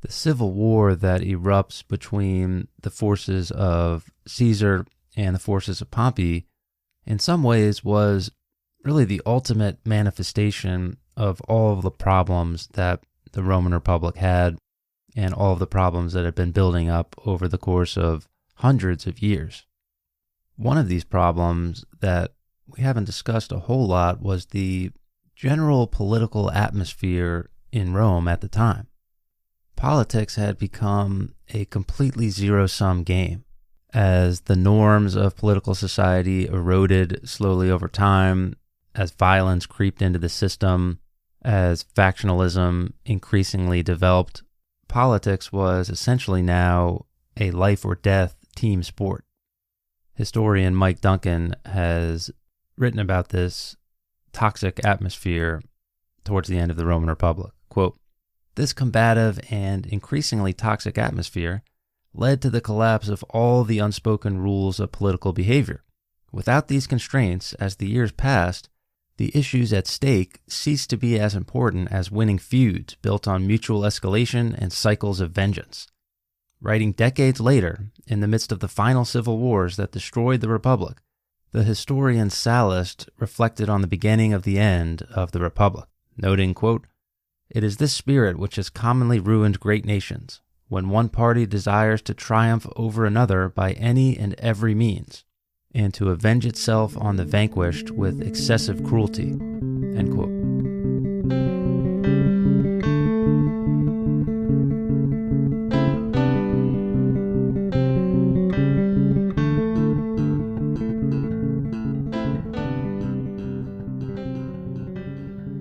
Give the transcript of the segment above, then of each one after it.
The civil war that erupts between the forces of Caesar and the forces of Pompey, in some ways, was really the ultimate manifestation of all of the problems that the Roman Republic had and all of the problems that had been building up over the course of hundreds of years. One of these problems that we haven't discussed a whole lot was the general political atmosphere in Rome at the time. Politics had become a completely zero-sum game. As the norms of political society eroded slowly over time, as violence creeped into the system, as factionalism increasingly developed, politics was essentially now a life-or-death team sport. Historian Mike Duncan has written about this toxic atmosphere towards the end of the Roman Republic. Quote, "This combative and increasingly toxic atmosphere led to the collapse of all the unspoken rules of political behavior. Without these constraints, as the years passed, the issues at stake ceased to be as important as winning feuds built on mutual escalation and cycles of vengeance." Writing decades later, in the midst of the final civil wars that destroyed the Republic, the historian Sallust reflected on the beginning of the end of the Republic, noting, quote, "It is this spirit which has commonly ruined great nations, when one party desires to triumph over another by any and every means, and to avenge itself on the vanquished with excessive cruelty." End quote.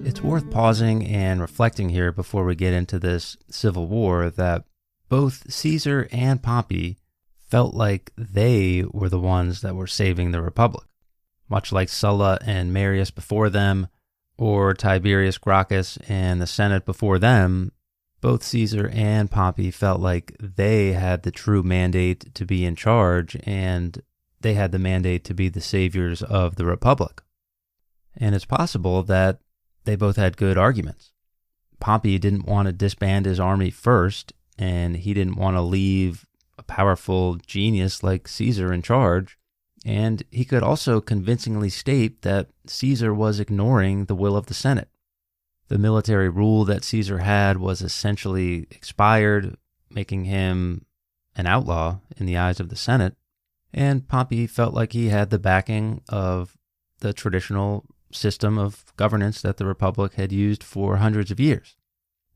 It's worth pausing and reflecting here before we get into this civil war that both Caesar and Pompey felt like they were the ones that were saving the Republic. Much like Sulla and Marius before them, or Tiberius Gracchus and the Senate before them, both Caesar and Pompey felt like they had the true mandate to be in charge, and they had the mandate to be the saviors of the Republic. And it's possible that they both had good arguments. Pompey didn't want to disband his army first, and he didn't want to leave a powerful genius like Caesar in charge, and he could also convincingly state that Caesar was ignoring the will of the Senate. The military rule that Caesar had was essentially expired, making him an outlaw in the eyes of the Senate, and Pompey felt like he had the backing of the traditional system of governance that the Republic had used for hundreds of years.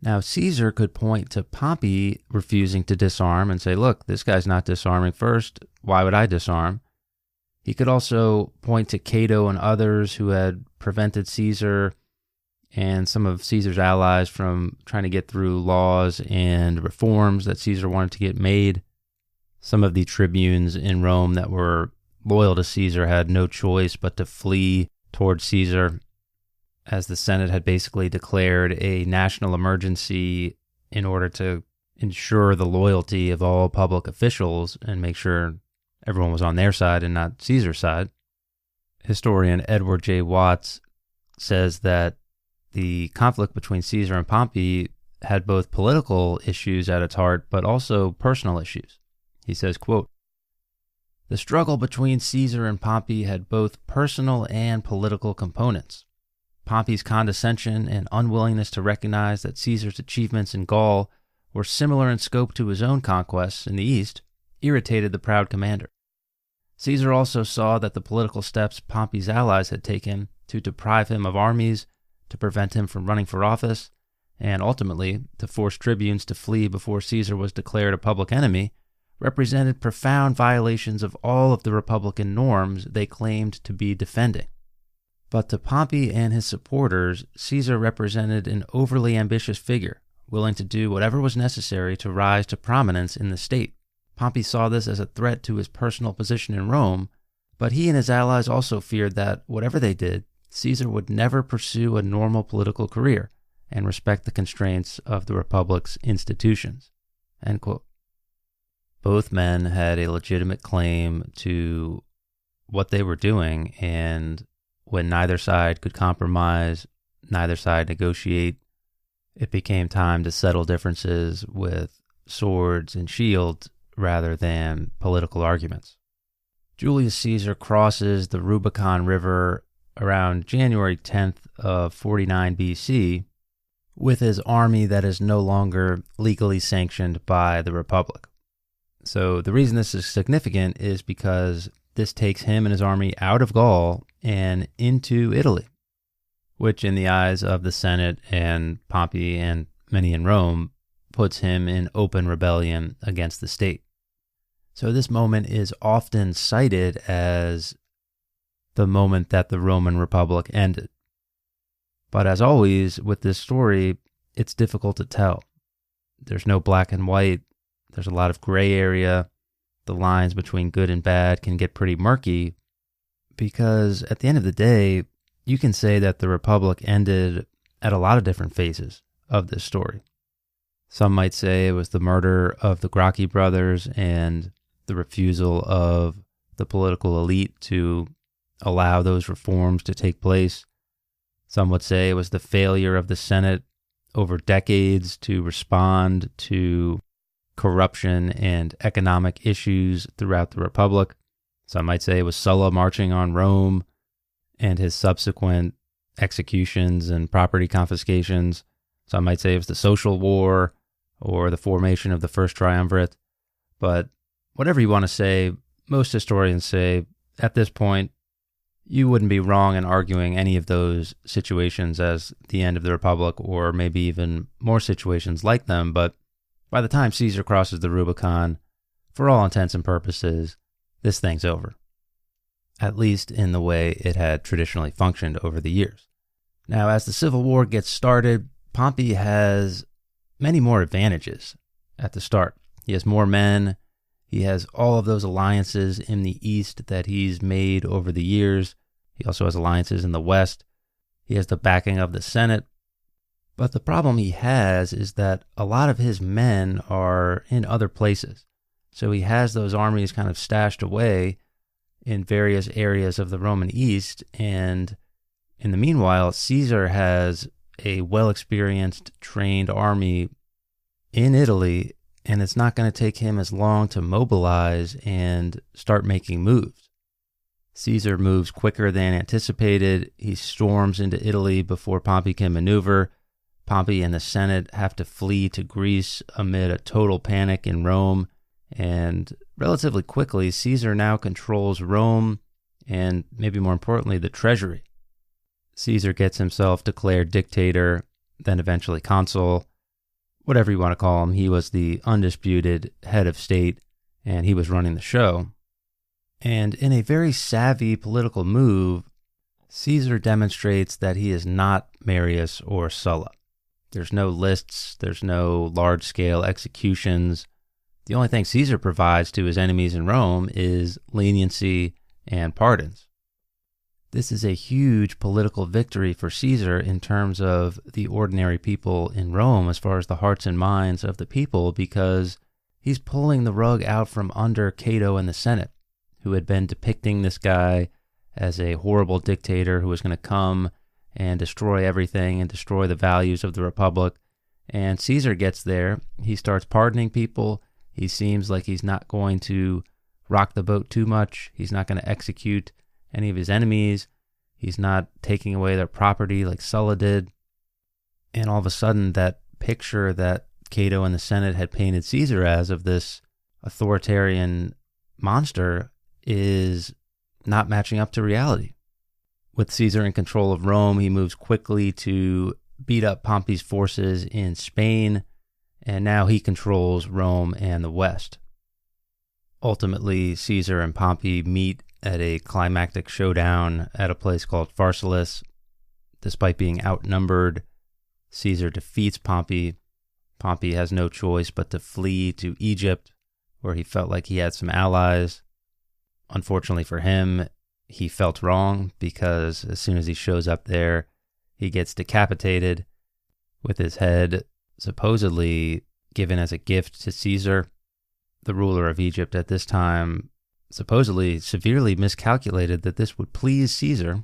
Now, Caesar could point to Pompey refusing to disarm and say, look, this guy's not disarming first. Why would I disarm? He could also point to Cato and others who had prevented Caesar and some of Caesar's allies from trying to get through laws and reforms that Caesar wanted to get made. Some of the tribunes in Rome that were loyal to Caesar had no choice but to flee towards Caesar, as the Senate had basically declared a national emergency in order to ensure the loyalty of all public officials and make sure everyone was on their side and not Caesar's side. Historian Edward J. Watts says that the conflict between Caesar and Pompey had both political issues at its heart, but also personal issues. He says, quote, "The struggle between Caesar and Pompey had both personal and political components. Pompey's condescension and unwillingness to recognize that Caesar's achievements in Gaul were similar in scope to his own conquests in the East irritated the proud commander. Caesar also saw that the political steps Pompey's allies had taken to deprive him of armies, to prevent him from running for office, and ultimately to force tribunes to flee before Caesar was declared a public enemy, represented profound violations of all of the Republican norms they claimed to be defending. But to Pompey and his supporters, Caesar represented an overly ambitious figure, willing to do whatever was necessary to rise to prominence in the state. Pompey saw this as a threat to his personal position in Rome, but he and his allies also feared that, whatever they did, Caesar would never pursue a normal political career and respect the constraints of the Republic's institutions." End quote. Both men had a legitimate claim to what they were doing, and when neither side could compromise, neither side negotiate, It became time to settle differences with swords and shields rather than political arguments. Julius Caesar crosses the Rubicon River around January 10th of 49 BC with his army that is no longer legally sanctioned by the Republic. So the reason this is significant is because this takes him and his army out of Gaul and into Italy, which in the eyes of the Senate and Pompey and many in Rome puts him in open rebellion against the state. So this moment is often cited as the moment that the Roman Republic ended. But as always, with this story, it's difficult to tell. There's no black and white. There's a lot of gray area. The lines between good and bad can get pretty murky because at the end of the day, you can say that the Republic ended at a lot of different phases of this story. Some might say it was the murder of the Gracchi brothers and the refusal of the political elite to allow those reforms to take place. Some would say it was the failure of the Senate over decades to respond to corruption and economic issues throughout the Republic. Some might say it was Sulla marching on Rome and his subsequent executions and property confiscations. Some might say it was the social war or the formation of the first triumvirate. But whatever you want to say, most historians say at this point, you wouldn't be wrong in arguing any of those situations as the end of the Republic, or maybe even more situations like them. But by the time Caesar crosses the Rubicon, for all intents and purposes, this thing's over, at least in the way it had traditionally functioned over the years. Now, as the Civil War gets started, Pompey has many more advantages at the start. He has more men. He has all of those alliances in the East that he's made over the years. He also has alliances in the West. He has the backing of the Senate. But the problem he has is that a lot of his men are in other places. So he has those armies kind of stashed away in various areas of the Roman East. And in the meanwhile, Caesar has a well-experienced, trained army in Italy, and it's not going to take him as long to mobilize and start making moves. Caesar moves quicker than anticipated. He storms into Italy before Pompey can maneuver. Pompey and the Senate have to flee to Greece amid a total panic in Rome. And relatively quickly, Caesar now controls Rome and, maybe more importantly, the treasury. Caesar gets himself declared dictator, then eventually consul, whatever you want to call him. He was the undisputed head of state, and he was running the show. And in a very savvy political move, Caesar demonstrates that he is not Marius or Sulla. There's no lists, there's no large-scale executions. The only thing Caesar provides to his enemies in Rome is leniency and pardons. This is a huge political victory for Caesar in terms of the ordinary people in Rome, as far as the hearts and minds of the people, because he's pulling the rug out from under Cato and the Senate, who had been depicting this guy as a horrible dictator who was going to come and destroy everything and destroy the values of the Republic. And Caesar gets there. He starts pardoning people. He seems like he's not going to rock the boat too much. He's not going to execute any of his enemies. He's not taking away their property like Sulla did. And all of a sudden, that picture that Cato and the Senate had painted Caesar as of this authoritarian monster is not matching up to reality. With Caesar in control of Rome, he moves quickly to beat up Pompey's forces in Spain, and now he controls Rome and the West. Ultimately, Caesar and Pompey meet at a climactic showdown at a place called Pharsalus. Despite being outnumbered, Caesar defeats Pompey. Pompey has no choice but to flee to Egypt, where he felt like he had some allies. Unfortunately for him, he felt wrong, because as soon as he shows up there, he gets decapitated with his head supposedly given as a gift to Caesar. The ruler of Egypt at this time supposedly severely miscalculated that this would please Caesar.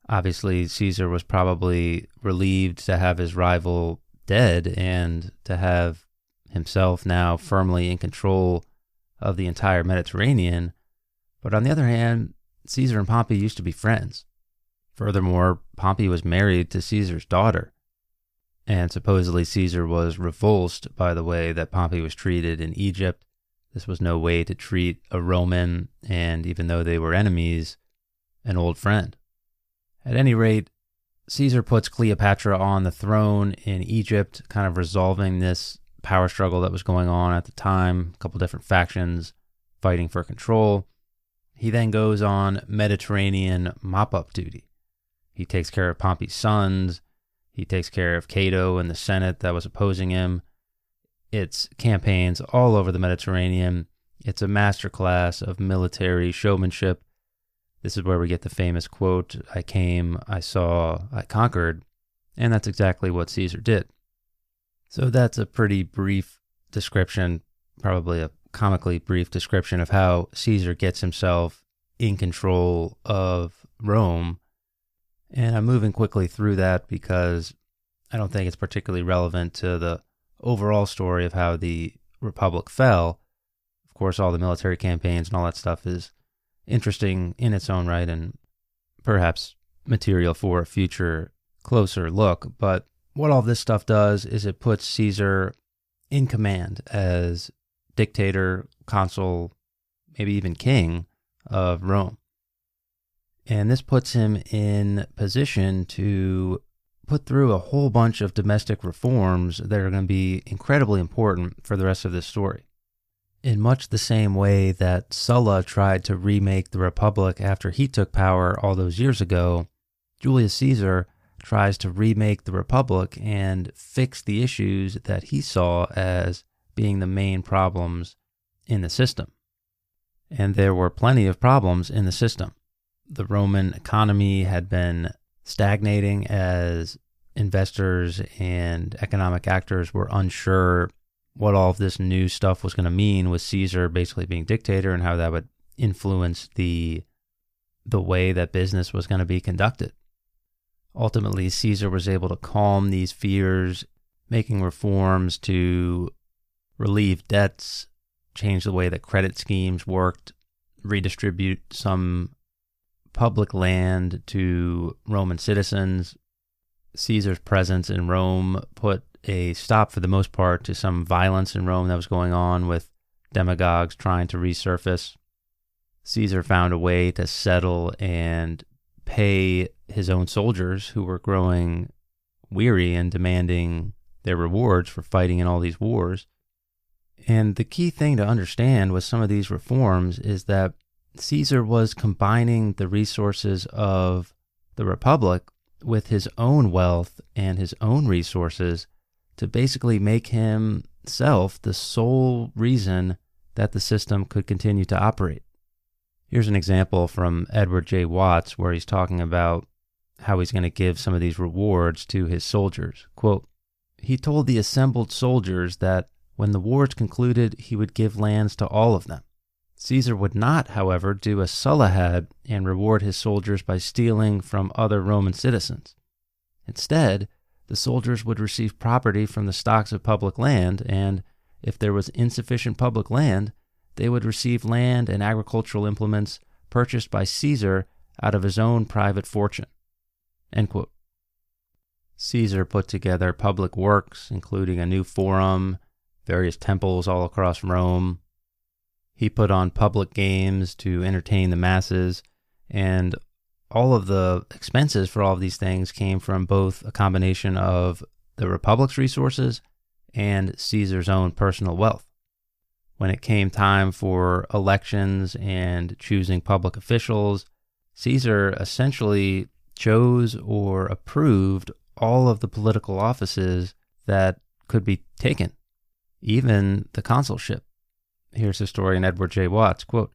Obviously, Caesar was probably relieved to have his rival dead and to have himself now firmly in control of the entire Mediterranean. But on the other hand, Caesar and Pompey used to be friends. Furthermore, Pompey was married to Caesar's daughter, and supposedly Caesar was revulsed by the way that Pompey was treated in Egypt. This was no way to treat a Roman, and even though they were enemies, an old friend. At any rate, Caesar puts Cleopatra on the throne in Egypt, kind of resolving this power struggle that was going on at the time, a couple different factions fighting for control. He then goes on Mediterranean mop-up duty. He takes care of Pompey's sons. He takes care of Cato and the Senate that was opposing him. It's campaigns all over the Mediterranean. It's a masterclass of military showmanship. This is where we get the famous quote, "I came, I saw, I conquered." And that's exactly what Caesar did. So that's a pretty brief description, probably a comically brief description of how Caesar gets himself in control of Rome. And I'm moving quickly through that because I don't think it's particularly relevant to the overall story of how the Republic fell. Of course, all the military campaigns and all that stuff is interesting in its own right and perhaps material for a future closer look. But what all this stuff does is it puts Caesar in command as dictator, consul, maybe even king of Rome. And this puts him in position to put through a whole bunch of domestic reforms that are going to be incredibly important for the rest of this story. In much the same way that Sulla tried to remake the Republic after he took power all those years ago, Julius Caesar tries to remake the Republic and fix the issues that he saw as being the main problems in the system. And there were plenty of problems in the system. The Roman economy had been stagnating as investors and economic actors were unsure what all of this new stuff was going to mean with Caesar basically being dictator and how that would influence the way that business was going to be conducted. Ultimately, Caesar was able to calm these fears, making reforms to relieve debts, change the way that credit schemes worked, redistribute some public land to Roman citizens. Caesar's presence in Rome put a stop, for the most part, to some violence in Rome that was going on with demagogues trying to resurface. Caesar found a way to settle and pay his own soldiers who were growing weary and demanding their rewards for fighting in all these wars. And the key thing to understand with some of these reforms is that Caesar was combining the resources of the Republic with his own wealth and his own resources to basically make himself the sole reason that the system could continue to operate. Here's an example from Edward J. Watts where he's talking about how he's going to give some of these rewards to his soldiers. Quote, "He told the assembled soldiers that when the wars concluded, he would give lands to all of them. Caesar would not, however, do as Sulla had and reward his soldiers by stealing from other Roman citizens. Instead, the soldiers would receive property from the stocks of public land, and if there was insufficient public land, they would receive land and agricultural implements purchased by Caesar out of his own private fortune." End quote. Caesar put together public works, including a new forum, various temples all across Rome. He put on public games to entertain the masses, and all of the expenses for all of these things came from both a combination of the Republic's resources and Caesar's own personal wealth. When it came time for elections and choosing public officials, Caesar essentially chose or approved all of the political offices that could be taken, even the consulship. Here's historian Edward J. Watts, quote,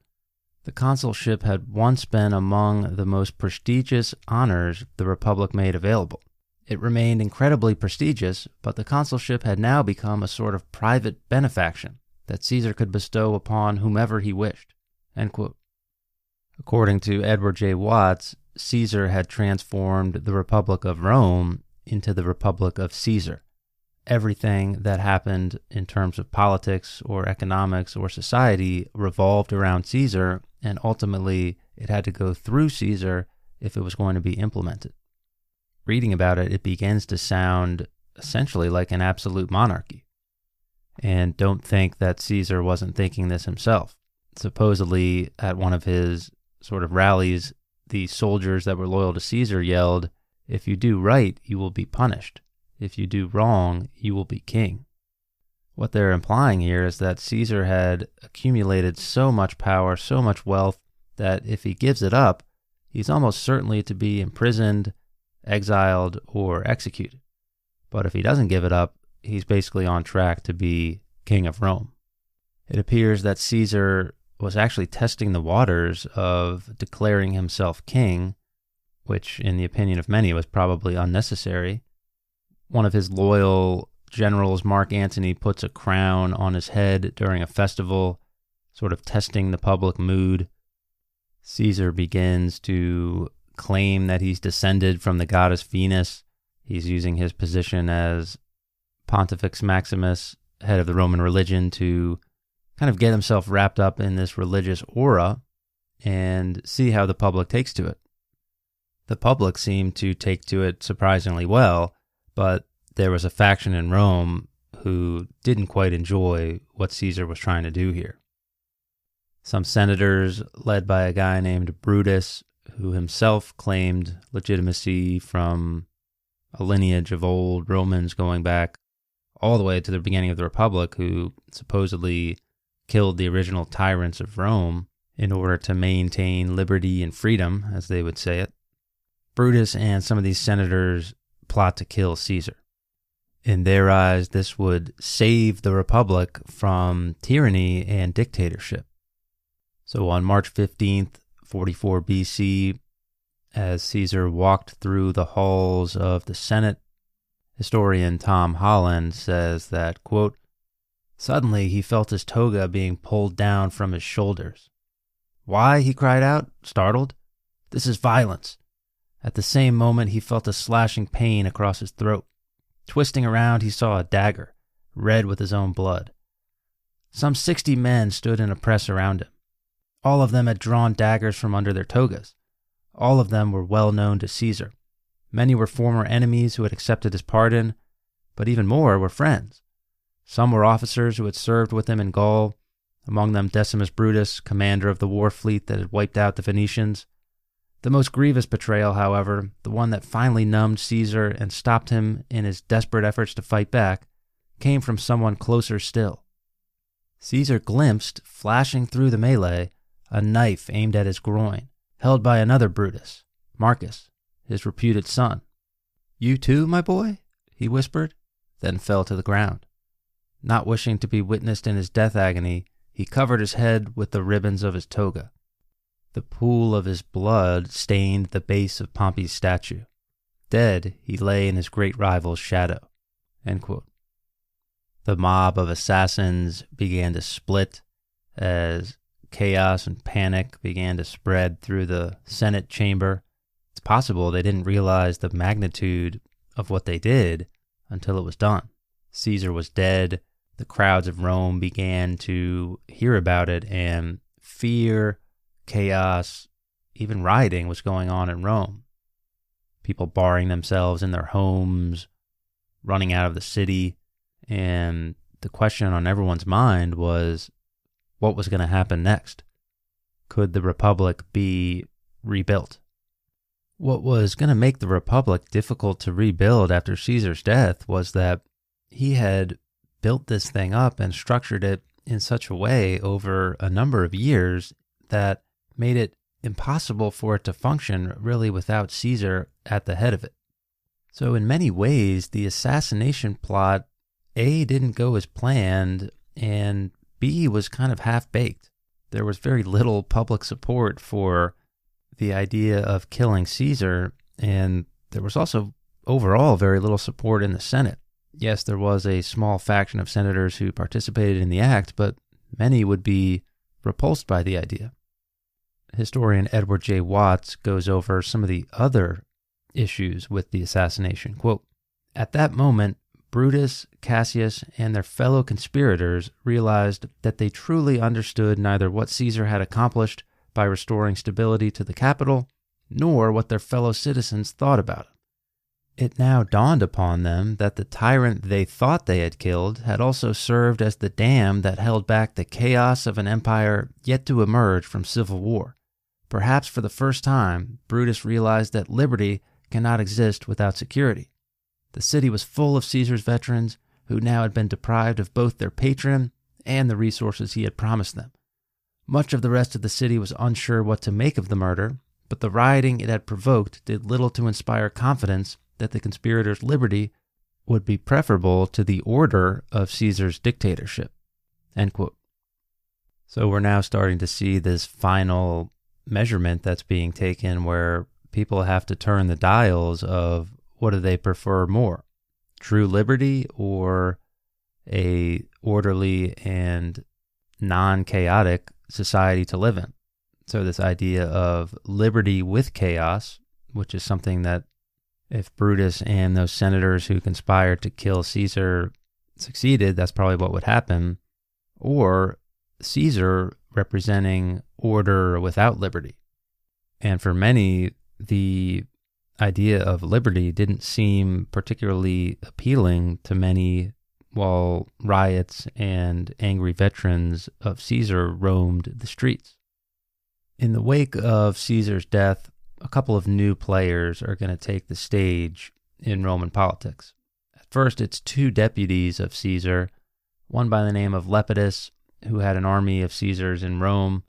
"The consulship had once been among the most prestigious honors the Republic made available. It remained incredibly prestigious, but the consulship had now become a sort of private benefaction that Caesar could bestow upon whomever he wished." End quote. According to Edward J. Watts, Caesar had transformed the Republic of Rome into the Republic of Caesar, everything that happened in terms of politics or economics or society revolved around Caesar, and ultimately it had to go through Caesar if it was going to be implemented. Reading about it, it begins to sound essentially like an absolute monarchy. And don't think that Caesar wasn't thinking this himself. Supposedly, at one of his sort of rallies, the soldiers that were loyal to Caesar yelled, "If you do right, you will be punished. If you do wrong, you will be king." What they're implying here is that Caesar had accumulated so much power, so much wealth, that if he gives it up, he's almost certainly to be imprisoned, exiled, or executed. But if he doesn't give it up, he's basically on track to be king of Rome. It appears that Caesar was actually testing the waters of declaring himself king, which in the opinion of many was probably unnecessary. One of his loyal generals, Marc Antony, puts a crown on his head during a festival, sort of testing the public mood. Caesar begins to claim that he's descended from the goddess Venus. He's using his position as Pontifex Maximus, head of the Roman religion, to kind of get himself wrapped up in this religious aura and see how the public takes to it. The public seemed to take to it surprisingly well, but there was a faction in Rome who didn't quite enjoy what Caesar was trying to do here. Some senators, led by a guy named Brutus, who himself claimed legitimacy from a lineage of old Romans going back all the way to the beginning of the Republic, who supposedly killed the original tyrants of Rome in order to maintain liberty and freedom, as they would say it. Brutus and some of these senators plot to kill Caesar. In their eyes, this would save the Republic from tyranny and dictatorship. So on March 15th, 44 BC, as Caesar walked through the halls of the Senate, historian Tom Holland says that, quote, "Suddenly he felt his toga being pulled down from his shoulders. 'Why?' he cried out, startled. 'This is violence.' At the same moment he felt a slashing pain across his throat. Twisting around, he saw a dagger, red with his own blood. Some 60 men stood in a press around him. All of them had drawn daggers from under their togas. All of them were well known to Caesar. Many were former enemies who had accepted his pardon, but even more were friends. Some were officers who had served with him in Gaul, among them Decimus Brutus, commander of the war fleet that had wiped out the Phoenicians. The most grievous betrayal, however, the one that finally numbed Caesar and stopped him in his desperate efforts to fight back, came from someone closer still. Caesar glimpsed, flashing through the melee, a knife aimed at his groin, held by another Brutus, Marcus, his reputed son. 'You too, my boy?' he whispered, then fell to the ground. Not wishing to be witnessed in his death agony, he covered his head with the ribbons of his toga. The pool of his blood stained the base of Pompey's statue. Dead, he lay in his great rival's shadow." End quote. The mob of assassins began to split as chaos and panic began to spread through the Senate chamber. It's possible they didn't realize the magnitude of what they did until it was done. Caesar was dead. The crowds of Rome began to hear about it, and fear, chaos, even rioting was going on in Rome. People barring themselves in their homes, running out of the city, and the question on everyone's mind was, what was going to happen next? Could the Republic be rebuilt? What was going to make the Republic difficult to rebuild after Caesar's death was that he had built this thing up and structured it in such a way over a number of years that made it impossible for it to function really without Caesar at the head of it. So in many ways, the assassination plot, A, didn't go as planned, and B, was kind of half-baked. There was very little public support for the idea of killing Caesar, and there was also overall very little support in the Senate. Yes, there was a small faction of senators who participated in the act, but many would be repulsed by the idea. Historian Edward J. Watts goes over some of the other issues with the assassination. Quote, "At that moment, Brutus, Cassius, and their fellow conspirators realized that they truly understood neither what Caesar had accomplished by restoring stability to the capital, nor what their fellow citizens thought about it. It now dawned upon them that the tyrant they thought they had killed had also served as the dam that held back the chaos of an empire yet to emerge from civil war. Perhaps for the first time, Brutus realized that liberty cannot exist without security. The city was full of Caesar's veterans who now had been deprived of both their patron and the resources he had promised them. Much of the rest of the city was unsure what to make of the murder, but the rioting it had provoked did little to inspire confidence that the conspirators' liberty would be preferable to the order of Caesar's dictatorship. End quote. So we're now starting to see this final measurement that's being taken where people have to turn the dials of what do they prefer more, true liberty or a orderly and non-chaotic society to live in. So this idea of liberty with chaos, which is something that if Brutus and those senators who conspired to kill Caesar succeeded, that's probably what would happen, or Caesar representing order without liberty. And for many, the idea of liberty didn't seem particularly appealing to many while riots and angry veterans of Caesar roamed the streets. In the wake of Caesar's death, a couple of new players are going to take the stage in Roman politics. At first, it's two deputies of Caesar, one by the name of Lepidus, who had an army of Caesar's in Rome,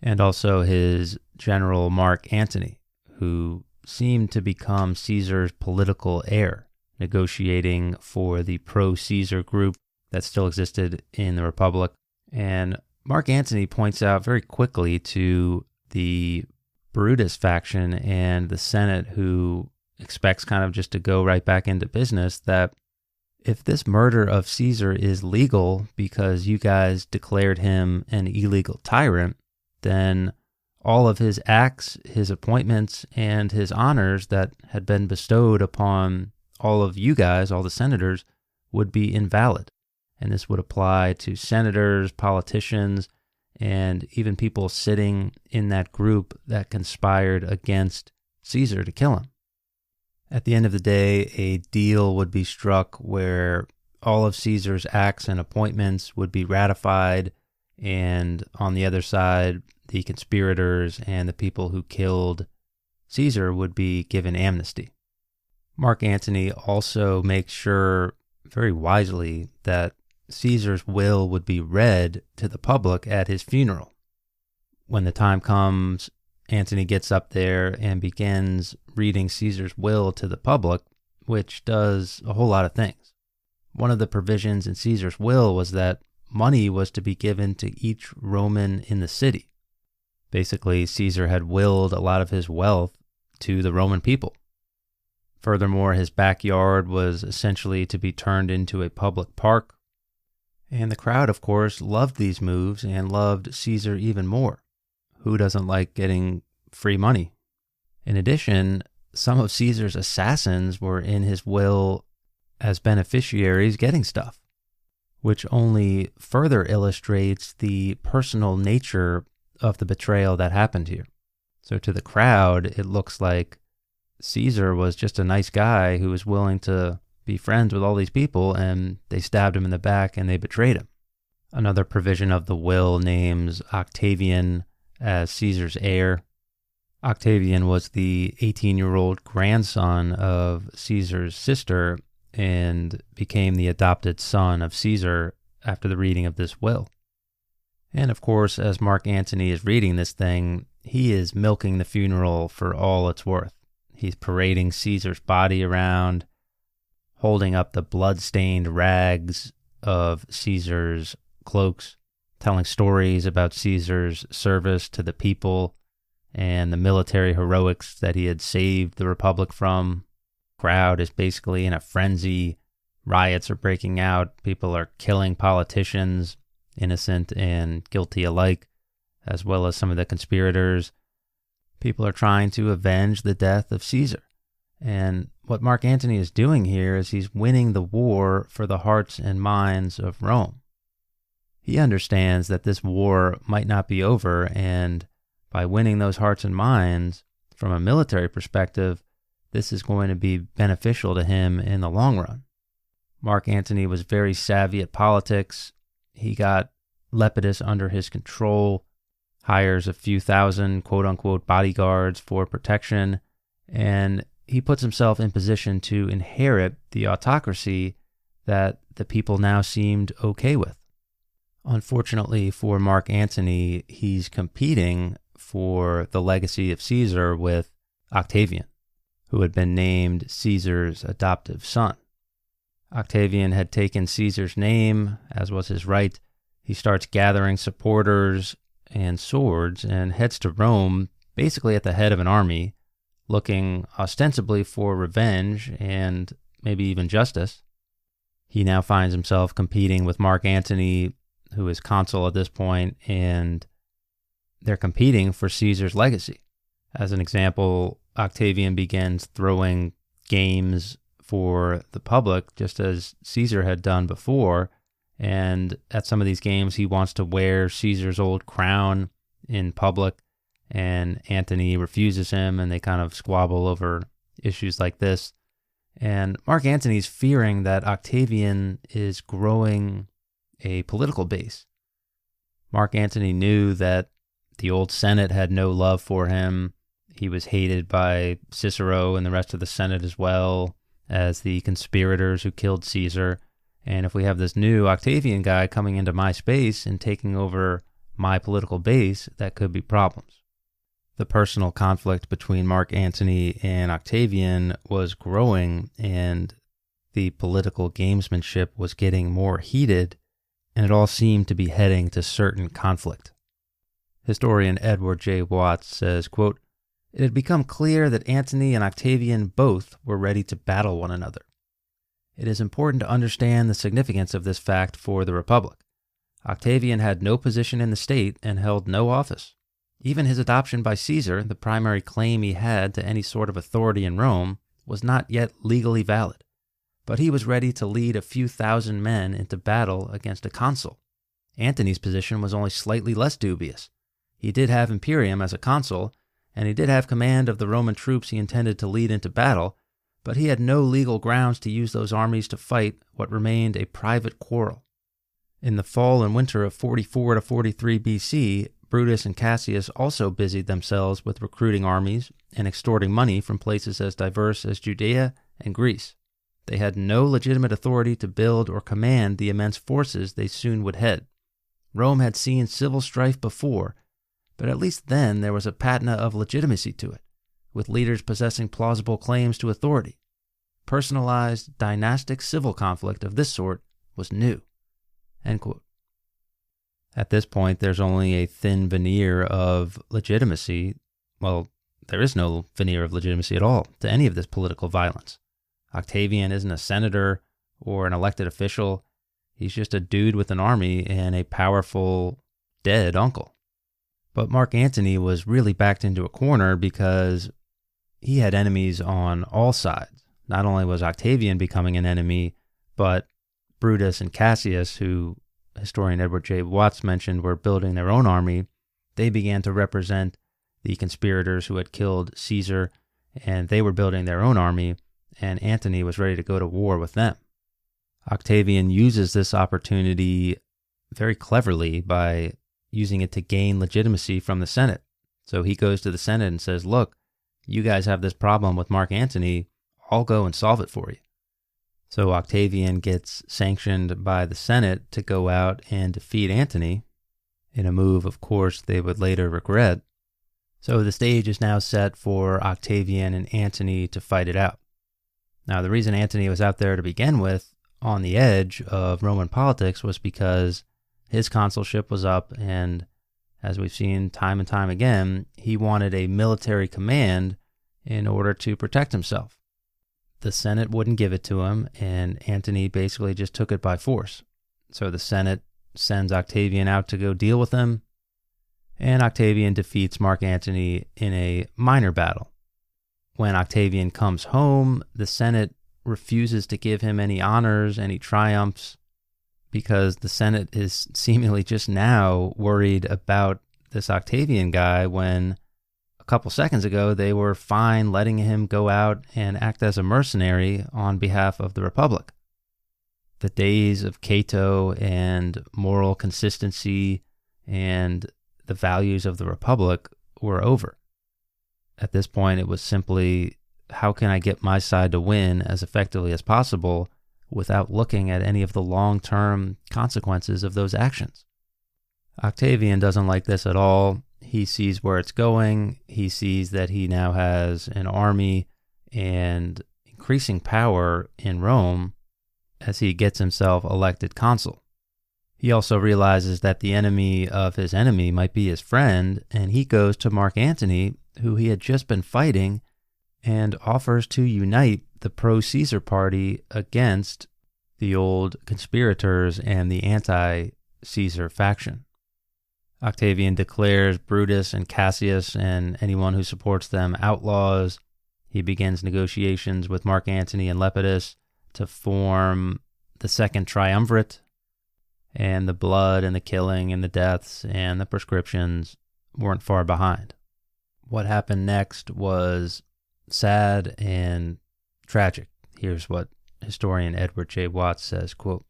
and also his general Marc Antony, who seemed to become Caesar's political heir, negotiating for the pro-Caesar group that still existed in the Republic. And Marc Antony points out very quickly to the Brutus faction and the Senate, who expects kind of just to go right back into business, that if this murder of Caesar is legal because you guys declared him an illegal tyrant, then all of his acts, his appointments, and his honors that had been bestowed upon all of you guys, all the senators, would be invalid. And this would apply to senators, politicians, and even people sitting in that group that conspired against Caesar to kill him. At the end of the day, a deal would be struck where all of Caesar's acts and appointments would be ratified, and on the other side, the conspirators and the people who killed Caesar would be given amnesty. Marc Antony also makes sure, very wisely, that Caesar's will would be read to the public at his funeral. When the time comes, Antony gets up there and begins reading Caesar's will to the public, which does a whole lot of things. One of the provisions in Caesar's will was that money was to be given to each Roman in the city. Basically, Caesar had willed a lot of his wealth to the Roman people. Furthermore, his backyard was essentially to be turned into a public park. And the crowd, of course, loved these moves and loved Caesar even more. Who doesn't like getting free money? In addition, some of Caesar's assassins were in his will as beneficiaries getting stuff, which only further illustrates the personal nature of the betrayal that happened here. So to the crowd, it looks like Caesar was just a nice guy who was willing to be friends with all these people, and they stabbed him in the back and they betrayed him. Another provision of the will names Octavian as Caesar's heir. Octavian was the 18-year-old grandson of Caesar's sister and became the adopted son of Caesar after the reading of this will. And of course, as Marc Antony is reading this thing, he is milking the funeral for all it's worth. He's parading Caesar's body around, holding up the blood-stained rags of Caesar's cloaks, telling stories about Caesar's service to the people and the military heroics that he had saved the Republic from. Crowd is basically in a frenzy. Riots are breaking out. People are killing politicians, innocent and guilty alike, as well as some of the conspirators. People are trying to avenge the death of Caesar. And what Marc Antony is doing here is he's winning the war for the hearts and minds of Rome. He understands that this war might not be over, and by winning those hearts and minds, from a military perspective, this is going to be beneficial to him in the long run. Marc Antony was very savvy at politics. He got Lepidus under his control, hires a few thousand quote-unquote bodyguards for protection, and he puts himself in position to inherit the autocracy that the people now seemed okay with. Unfortunately for Marc Antony, he's competing for the legacy of Caesar with Octavian, who had been named Caesar's adoptive son. Octavian had taken Caesar's name, as was his right. He starts gathering supporters and swords and heads to Rome, basically at the head of an army, looking ostensibly for revenge and maybe even justice. He now finds himself competing with Marc Antony, who is consul at this point, and they're competing for Caesar's legacy. As an example, Octavian begins throwing games for the public, just as Caesar had done before, and at some of these games he wants to wear Caesar's old crown in public, and Antony refuses him, and they kind of squabble over issues like this. And Marc Antony's fearing that Octavian is growing a political base. Marc Antony knew that the old Senate had no love for him. He was hated by Cicero and the rest of the Senate as well as the conspirators who killed Caesar. And if we have this new Octavian guy coming into my space and taking over my political base, that could be problems. The personal conflict between Marc Antony and Octavian was growing, and the political gamesmanship was getting more heated, and it all seemed to be heading to certain conflict. Historian Edward J. Watts says, quote, "It had become clear that Antony and Octavian both were ready to battle one another. It is important to understand the significance of this fact for the Republic. Octavian had no position in the state and held no office. Even his adoption by Caesar, the primary claim he had to any sort of authority in Rome, was not yet legally valid. But he was ready to lead a few thousand men into battle against a consul. Antony's position was only slightly less dubious. He did have imperium as a consul, and he did have command of the Roman troops he intended to lead into battle, but he had no legal grounds to use those armies to fight what remained a private quarrel. In the fall and winter of 44 to 43 BC, Brutus and Cassius also busied themselves with recruiting armies and extorting money from places as diverse as Judea and Greece. They had no legitimate authority to build or command the immense forces they soon would head. Rome had seen civil strife before, but at least then there was a patina of legitimacy to it, with leaders possessing plausible claims to authority. Personalized, dynastic civil conflict of this sort was new." End quote. At this point, there's only a thin veneer of legitimacy. Well, there is no veneer of legitimacy at all to any of this political violence. Octavian isn't a senator or an elected official. He's just a dude with an army and a powerful dead uncle. But Marc Antony was really backed into a corner because he had enemies on all sides. Not only was Octavian becoming an enemy, but Brutus and Cassius, who historian Edward J. Watts mentioned were building their own army, they began to represent the conspirators who had killed Caesar, and they were building their own army, and Antony was ready to go to war with them. Octavian uses this opportunity very cleverly by using it to gain legitimacy from the Senate. So he goes to the Senate and says, "Look, you guys have this problem with Marc Antony, I'll go and solve it for you." So Octavian gets sanctioned by the Senate to go out and defeat Antony, in a move, of course, they would later regret. So the stage is now set for Octavian and Antony to fight it out. Now, the reason Antony was out there to begin with, on the edge of Roman politics, was because his consulship was up, and as we've seen time and time again, he wanted a military command in order to protect himself. The Senate wouldn't give it to him, and Antony basically just took it by force. So the Senate sends Octavian out to go deal with him, and Octavian defeats Marc Antony in a minor battle. when Octavian comes home, the Senate refuses to give him any honors, any triumphs, because the Senate is seemingly just now worried about this Octavian guy when a couple seconds ago they were fine letting him go out and act as a mercenary on behalf of the Republic. The days of Cato and moral consistency and the values of the Republic were over. At this point, it was simply, how can I get my side to win as effectively as possible without looking at any of the long-term consequences of those actions? Octavian doesn't like this at all. He sees where it's going. He sees that he now has an army and increasing power in Rome as he gets himself elected consul. He also realizes that the enemy of his enemy might be his friend, and he goes to Marc Antony, who he had just been fighting, and offers to unite the pro-Caesar party against the old conspirators and the anti-Caesar faction. Octavian declares Brutus and Cassius and anyone who supports them outlaws. He begins negotiations with Marc Antony and Lepidus to form the second triumvirate, and the blood and the killing and the deaths and the proscriptions weren't far behind. What happened next was sad and tragic. Here's what historian Edward J. Watts says, quote,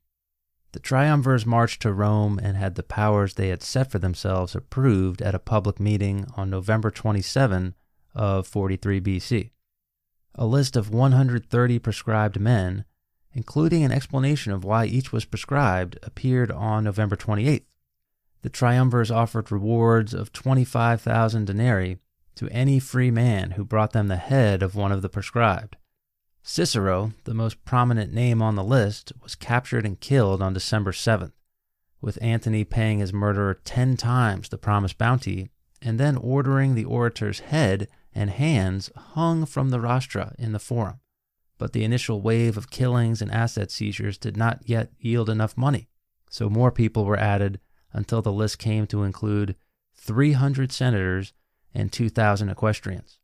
"The triumvirs marched to Rome and had the powers they had set for themselves approved at a public meeting on November 27 of 43 BC. A list of 130 prescribed men, including an explanation of why each was prescribed, appeared on November 28th. The triumvirs offered rewards of 25,000 denarii to any free man who brought them the head of one of the prescribed. Cicero, the most prominent name on the list, was captured and killed on December 7th, with Antony paying his murderer 10 times the promised bounty, and then ordering the orator's head and hands hung from the rostra in the forum. But the initial wave of killings and asset seizures did not yet yield enough money, so more people were added until the list came to include 300 senators and 2,000 equestrians.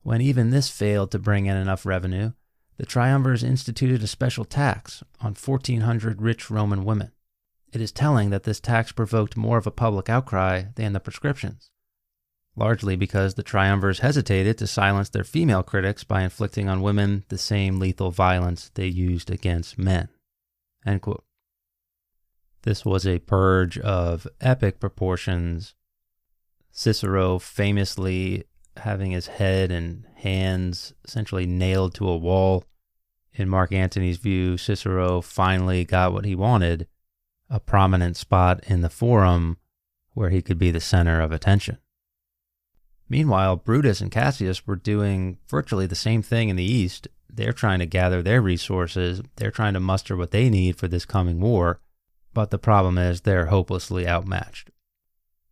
When even this failed to bring in enough revenue, the triumvirs instituted a special tax on 1,400 rich Roman women. It is telling that this tax provoked more of a public outcry than the prescriptions, largely because the triumvirs hesitated to silence their female critics by inflicting on women the same lethal violence they used against men." End quote. This was a purge of epic proportions. Cicero famously having his head and hands essentially nailed to a wall. In Marc Antony's view, Cicero finally got what he wanted, a prominent spot in the forum where he could be the center of attention. Meanwhile, Brutus and Cassius were doing virtually the same thing in the East. They're trying to gather their resources. They're trying to muster what they need for this coming war. But the problem is they're hopelessly outmatched.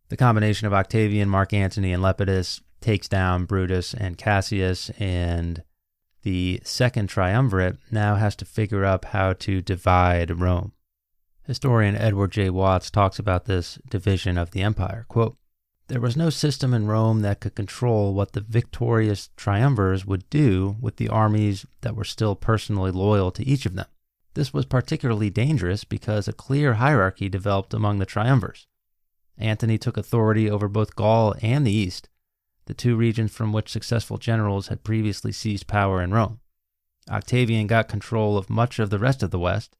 The combination of Octavian, Marc Antony, and Lepidus takes down Brutus and Cassius, and the second triumvirate now has to figure out how to divide Rome. Historian Edward J. Watts talks about this division of the empire. Quote, "There was no system in Rome that could control what the victorious triumvirs would do with the armies that were still personally loyal to each of them. This was particularly dangerous because a clear hierarchy developed among the triumvirs. Antony took authority over both Gaul and the East, the two regions from which successful generals had previously seized power in Rome. Octavian got control of much of the rest of the West,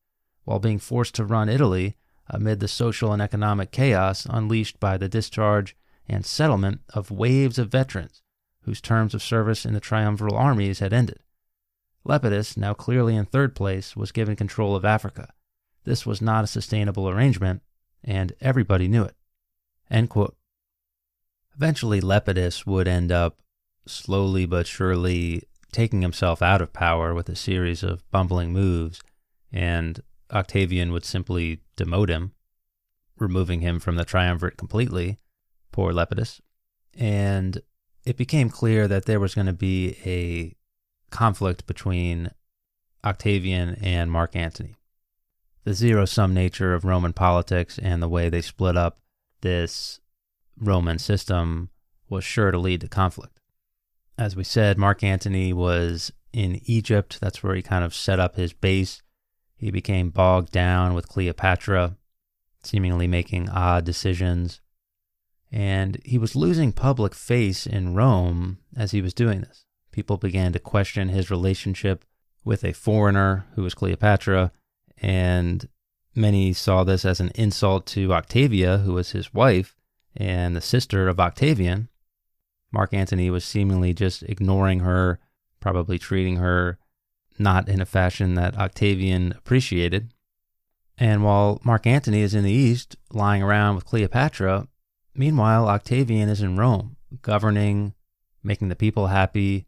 while being forced to run Italy amid the social and economic chaos unleashed by the discharge and settlement of waves of veterans whose terms of service in the triumviral armies had ended. Lepidus, now clearly in third place, was given control of Africa. This was not a sustainable arrangement, and everybody knew it." End quote. Eventually, Lepidus would end up slowly but surely taking himself out of power with a series of bumbling moves, and Octavian would simply demote him, removing him from the triumvirate completely. Poor Lepidus. And it became clear that there was going to be a conflict between Octavian and Marc Antony. The zero-sum nature of Roman politics and the way they split up this Roman system was sure to lead to conflict. As we said, Marc Antony was in Egypt. That's where he kind of set up his base. He became bogged down with Cleopatra, seemingly making odd decisions. And he was losing public face in Rome as he was doing this. People began to question his relationship with a foreigner who was Cleopatra, and many saw this as an insult to Octavia, who was his wife and the sister of Octavian. Marc Antony was seemingly just ignoring her, probably treating her not in a fashion that Octavian appreciated. And while Marc Antony is in the East, lying around with Cleopatra, meanwhile, Octavian is in Rome, governing, making the people happy,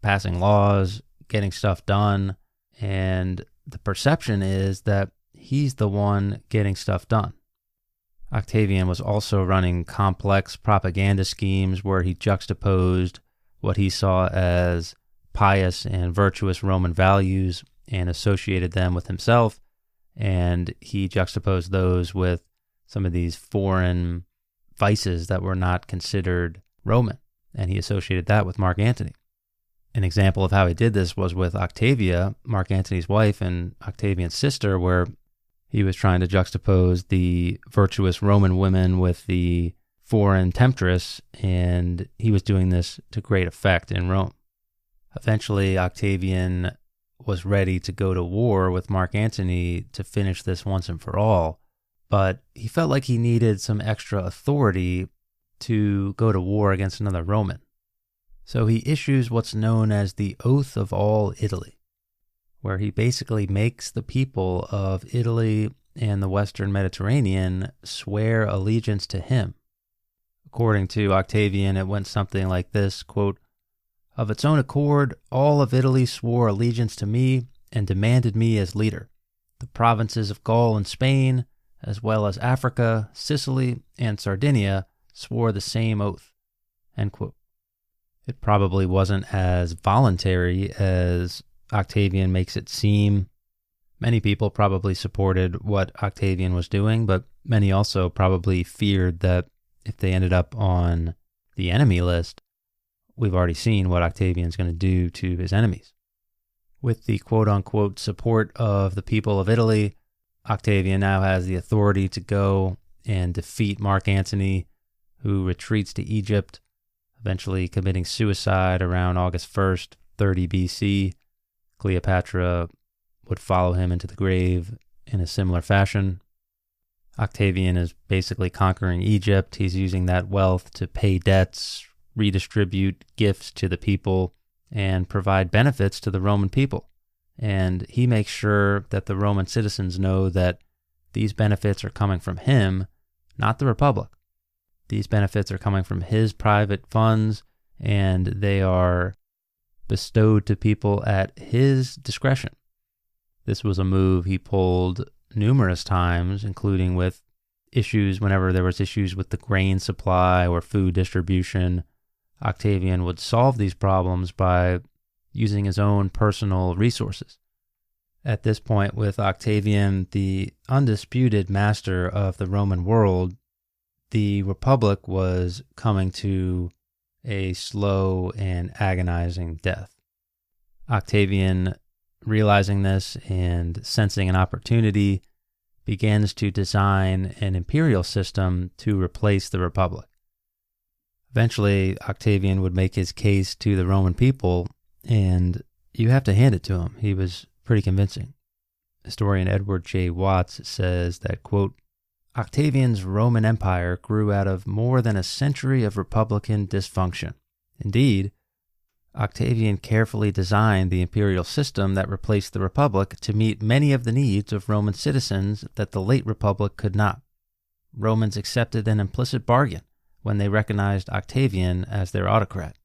passing laws, getting stuff done, and the perception is that he's the one getting stuff done. Octavian was also running complex propaganda schemes where he juxtaposed what he saw as pious and virtuous Roman values and associated them with himself, and he juxtaposed those with some of these foreign vices that were not considered Roman, and he associated that with Marc Antony. An example of how he did this was with Octavia, Marc Antony's wife, and Octavian's sister, where he was trying to juxtapose the virtuous Roman women with the foreign temptress, and he was doing this to great effect in Rome. Eventually, Octavian was ready to go to war with Marc Antony to finish this once and for all, but he felt like he needed some extra authority to go to war against another Roman. So he issues what's known as the Oath of All Italy, where he basically makes the people of Italy and the Western Mediterranean swear allegiance to him. According to Octavian, it went something like this, quote, "Of its own accord, all of Italy swore allegiance to me and demanded me as leader. The provinces of Gaul and Spain, as well as Africa, Sicily, and Sardinia, swore the same oath." End quote. It probably wasn't as voluntary as Octavian makes it seem. Many people probably supported what Octavian was doing, but many also probably feared that if they ended up on the enemy list, we've already seen what Octavian's going to do to his enemies. With the quote-unquote support of the people of Italy, Octavian now has the authority to go and defeat Marc Antony, who retreats to Egypt, eventually committing suicide around August 1st, 30 BC. Cleopatra would follow him into the grave in a similar fashion. Octavian is basically conquering Egypt. He's using that wealth to pay debts, redistribute gifts to the people, and provide benefits to the Roman people. And he makes sure that the Roman citizens know that these benefits are coming from him, not the Republic. These benefits are coming from his private funds, and they are bestowed to people at his discretion. This was a move he pulled numerous times, including with issues whenever there was issues with the grain supply or food distribution. Octavian would solve these problems by using his own personal resources. At this point, with Octavian, the undisputed master of the Roman world, the Republic was coming to a slow and agonizing death. Octavian, realizing this and sensing an opportunity, begins to design an imperial system to replace the Republic. Eventually, Octavian would make his case to the Roman people, and you have to hand it to him. He was pretty convincing. Historian Edward J. Watts says that, quote, "Octavian's Roman Empire grew out of more than a century of republican dysfunction. Indeed, Octavian carefully designed the imperial system that replaced the Republic to meet many of the needs of Roman citizens that the late Republic could not. Romans accepted an implicit bargain when they recognized Octavian as their autocrat.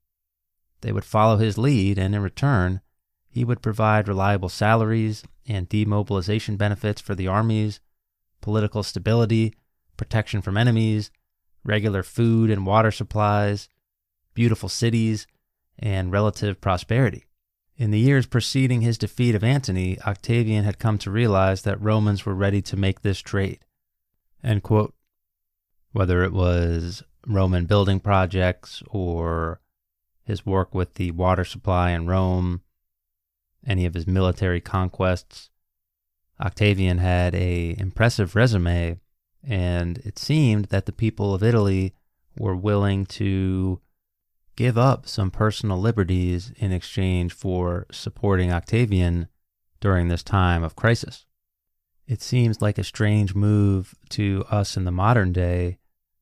They would follow his lead, and in return, he would provide reliable salaries and demobilization benefits for the armies, political stability, protection from enemies, regular food and water supplies, beautiful cities, and relative prosperity. In the years preceding his defeat of Antony, Octavian had come to realize that Romans were ready to make this trade." End quote. Whether it was Roman building projects or his work with the water supply in Rome, any of his military conquests. Octavian had an impressive resume, and it seemed that the people of Italy were willing to give up some personal liberties in exchange for supporting Octavian during this time of crisis. It seems like a strange move to us in the modern day.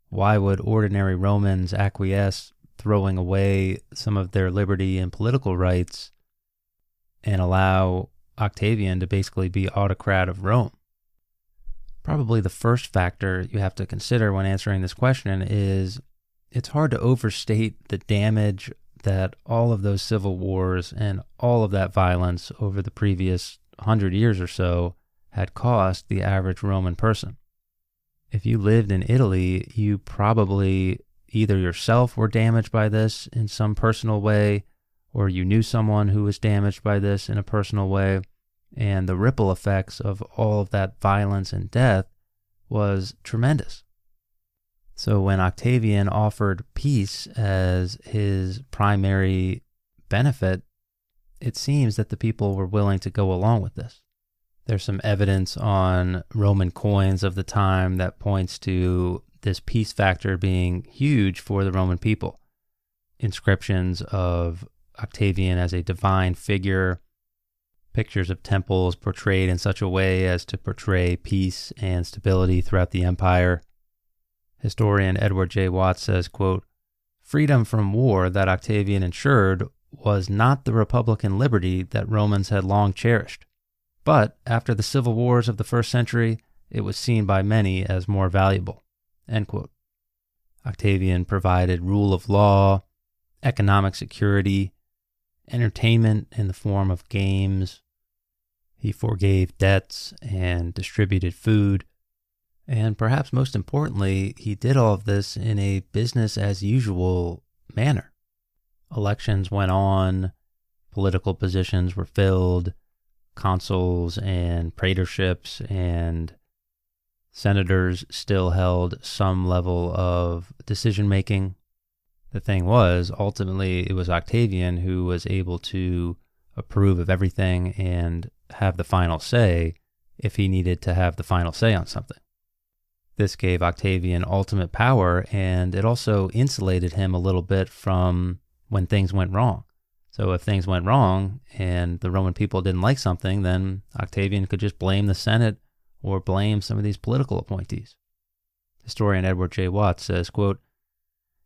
Why would ordinary Romans acquiesce, throwing away some of their liberty and political rights, and allow Octavian to basically be autocrat of Rome? Probably the first factor you have to consider when answering this question is it's hard to overstate the damage that all of those civil wars and all of that violence over the previous 100 years or so had cost the average Roman person. If you lived in Italy, you probably either yourself were damaged by this in some personal way, or you knew someone who was damaged by this in a personal way, and the ripple effects of all of that violence and death was tremendous. So when Octavian offered peace as his primary benefit, it seems that the people were willing to go along with this. There's some evidence on Roman coins of the time that points to this peace factor being huge for the Roman people. Inscriptions of Octavian as a divine figure, pictures of temples portrayed in such a way as to portray peace and stability throughout the empire. Historian Edward J. Watts says, quote, "Freedom from war that Octavian ensured was not the republican liberty that Romans had long cherished. But after the civil wars of the first century, it was seen by many as more valuable." End quote. Octavian provided rule of law, economic security, entertainment in the form of games. He forgave debts and distributed food. And perhaps most importantly, he did all of this in a business-as-usual manner. Elections went on, political positions were filled, consuls and praetorships and senators still held some level of decision-making. The thing was, ultimately, it was Octavian who was able to approve of everything and have the final say if he needed to have the final say on something. This gave Octavian ultimate power, and it also insulated him a little bit from when things went wrong. So if things went wrong and the Roman people didn't like something, then Octavian could just blame the Senate or blame some of these political appointees. Historian Edward J. Watts says, quote,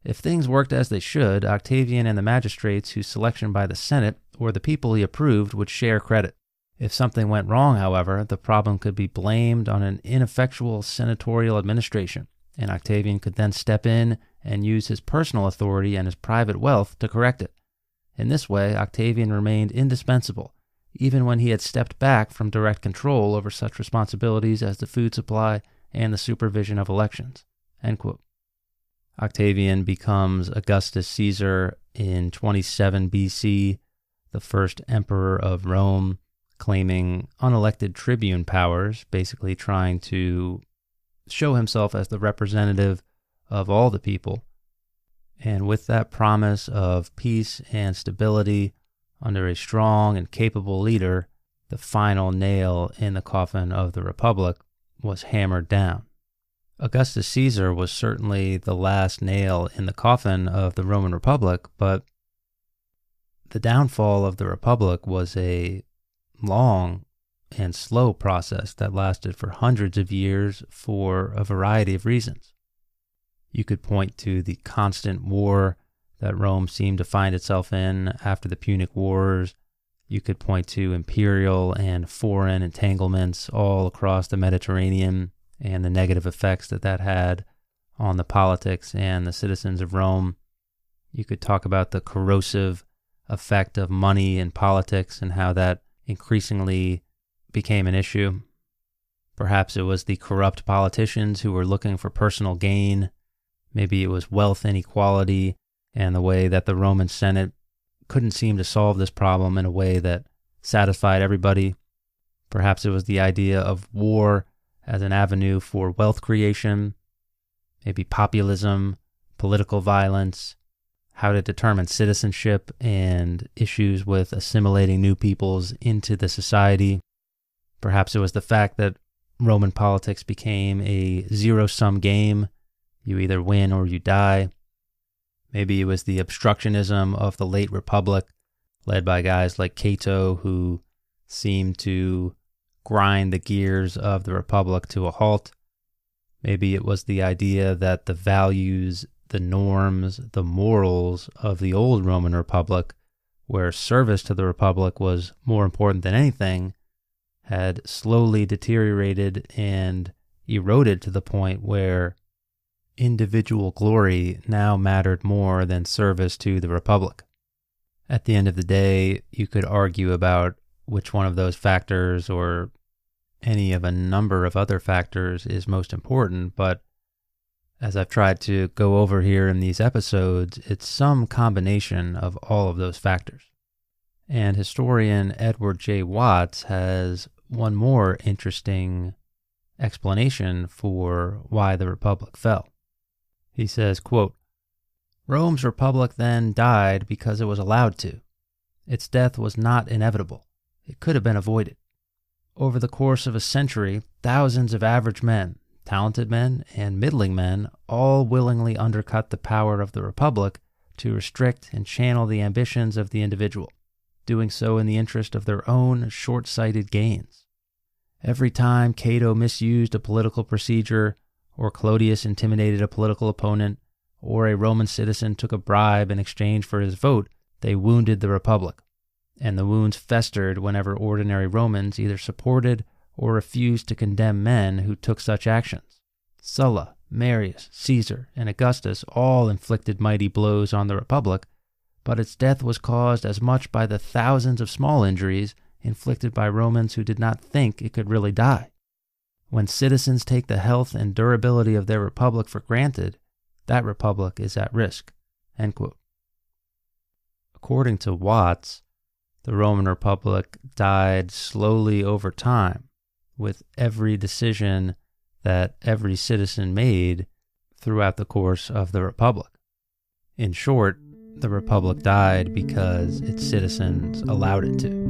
"If things worked as they should, Octavian and the magistrates whose selection by the Senate or the people he approved would share credit. If something went wrong, however, the problem could be blamed on an ineffectual senatorial administration, and Octavian could then step in and use his personal authority and his private wealth to correct it. In this way, Octavian remained indispensable, even when he had stepped back from direct control over such responsibilities as the food supply and the supervision of elections." End quote. Octavian becomes Augustus Caesar in 27 BC, the first emperor of Rome, claiming unelected tribune powers, basically trying to show himself as the representative of all the people. And with that promise of peace and stability under a strong and capable leader, the final nail in the coffin of the Republic was hammered down. Augustus Caesar was certainly the last nail in the coffin of the Roman Republic, but the downfall of the Republic was a long and slow process that lasted for hundreds of years for a variety of reasons. You could point to the constant war that Rome seemed to find itself in after the Punic Wars. You could point to imperial and foreign entanglements all across the Mediterranean and the negative effects that that had on the politics and the citizens of Rome. You could talk about the corrosive effect of money in politics and how that increasingly became an issue. Perhaps it was the corrupt politicians who were looking for personal gain. Maybe it was wealth inequality and the way that the Roman Senate couldn't seem to solve this problem in a way that satisfied everybody. Perhaps it was the idea of war as an avenue for wealth creation, maybe populism, political violence, how to determine citizenship and issues with assimilating new peoples into the society. Perhaps it was the fact that Roman politics became a zero-sum game. You either win or you die. Maybe it was the obstructionism of the late Republic, led by guys like Cato, who seemed to grind the gears of the Republic to a halt. Maybe it was the idea that the values, the norms, the morals of the old Roman Republic, where service to the Republic was more important than anything, had slowly deteriorated and eroded to the point where individual glory now mattered more than service to the Republic. At the end of the day, you could argue about which one of those factors or any of a number of other factors is most important, but as I've tried to go over here in these episodes, it's some combination of all of those factors. And historian Edward J. Watts has one more interesting explanation for why the Republic fell. He says, quote, "Rome's Republic then died because it was allowed to. Its death was not inevitable. It could have been avoided. Over the course of a century, thousands of average men, talented men, and middling men all willingly undercut the power of the Republic to restrict and channel the ambitions of the individual, doing so in the interest of their own short-sighted gains. Every time Cato misused a political procedure, or Clodius intimidated a political opponent, or a Roman citizen took a bribe in exchange for his vote, they wounded the Republic. And the wounds festered whenever ordinary Romans either supported or refused to condemn men who took such actions. Sulla, Marius, Caesar, and Augustus all inflicted mighty blows on the Republic, but its death was caused as much by the thousands of small injuries inflicted by Romans who did not think it could really die. When citizens take the health and durability of their Republic for granted, that Republic is at risk." End quote. According to Watts, the Roman Republic died slowly over time, with every decision that every citizen made throughout the course of the Republic. In short, the Republic died because its citizens allowed it to.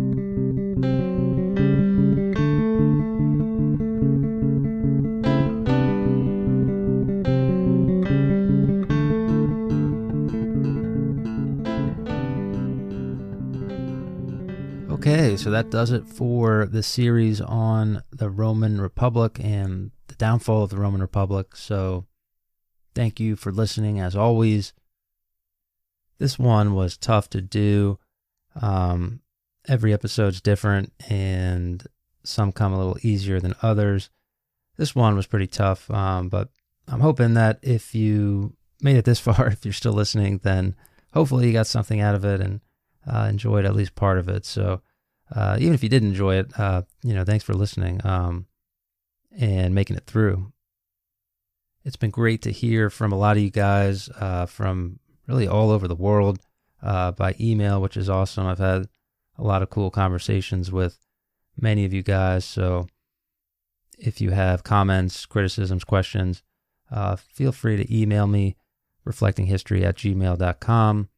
Okay, so that does it for the series on the Roman Republic and the downfall of the Roman Republic. So thank you for listening as always. This one was tough to do. Every episode's different and some come a little easier than others. This one was pretty tough, but I'm hoping that if you made it this far, if you're still listening, then hopefully you got something out of it and enjoyed at least part of it. So even if you didn't enjoy it, thanks for listening and making it through. It's been great to hear from a lot of you guys from really all over the world by email, which is awesome. I've had a lot of cool conversations with many of you guys. So if you have comments, criticisms, questions, feel free to email me, reflectinghistory@gmail.com.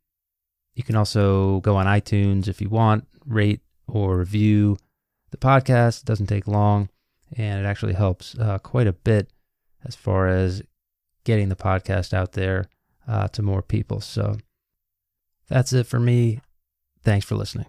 You can also go on iTunes if you want, rate or review the podcast. It doesn't take long, and it actually helps quite a bit as far as getting the podcast out there to more people. So that's it for me. Thanks for listening.